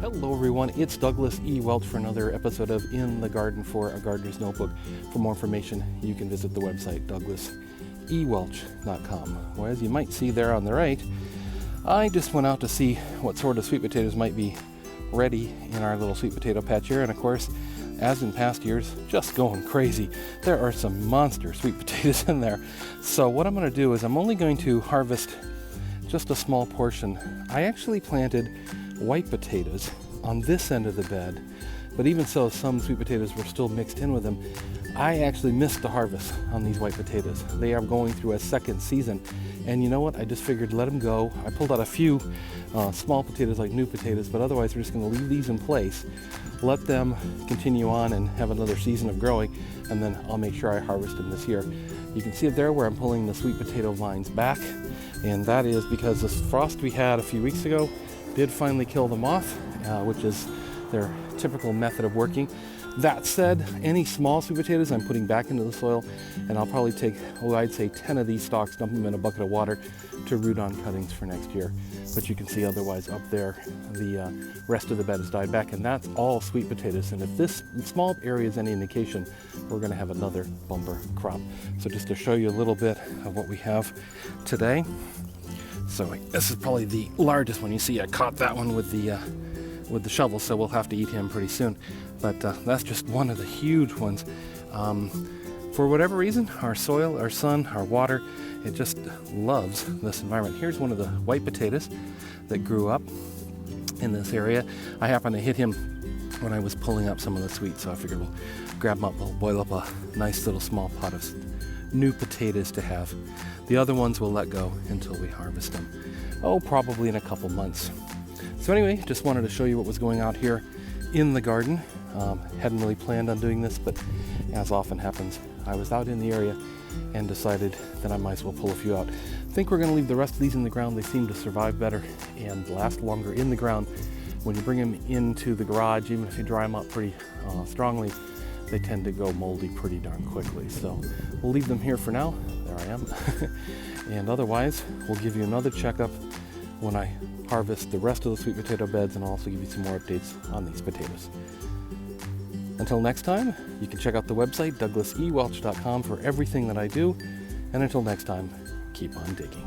Hello everyone, it's Douglas E. Welch for another episode of In the Garden for a Gardener's Notebook. For more information, you can visit the website douglasewelch.com. Well, as you might see there on the right, I just went out to see what sort of sweet potatoes might be ready in our little sweet potato patch here, and of course, as in past years, just going crazy. There are some monster sweet potatoes in there. So what I'm going to do is I'm only going to harvest just a small portion. I actually planted white potatoes on this end of the bed, but even so, some sweet potatoes were still mixed in with them. I actually missed the harvest on these white potatoes. They are going through a second season, and you know what? I just figured let them go. I pulled out a few small potatoes like new potatoes, but otherwise we're just going to leave these in place, let them continue on and have another season of growing, and then I'll make sure I harvest them this year. You can see it there where I'm pulling the sweet potato vines back, and that is because this frost we had a few weeks ago did finally kill them off, which is their typical method of working. That said, any small sweet potatoes I'm putting back into the soil, and I'll probably take, I'd say 10 of these stalks, dump them in a bucket of water to root on cuttings for next year. But you can see otherwise up there, the rest of the bed has died back, and that's all sweet potatoes. And if this small area is any indication, we're going to have another bumper crop. So just to show you a little bit of what we have today. So this is probably the largest one. You see I caught that one with the shovel, so we'll have to eat him pretty soon. But that's just one of the huge ones. For whatever reason, our soil, our sun, our water, it just loves this environment. Here's one of the white potatoes that grew up in this area. I happened to hit him when I was pulling up some of the sweet, so I figured we'll grab him up, we'll boil up a nice little small pot of new potatoes to have. The other ones we'll let go until we harvest them. Oh, probably in a couple months. So anyway, just wanted to show you what was going out here in the garden. Hadn't really planned on doing this, but as often happens, I was out in the area and decided that I might as well pull a few out. I think we're going to leave the rest of these in the ground. They seem to survive better and last longer in the ground. When you bring them into the garage, even if you dry them up pretty strongly, they tend to go moldy pretty darn quickly. So we'll leave them here for now. There I am. And otherwise, we'll give you another checkup when I harvest the rest of the sweet potato beds, and I'll also give you some more updates on these potatoes. Until next time, you can check out the website douglasewelch.com for everything that I do, and until next time, keep on digging.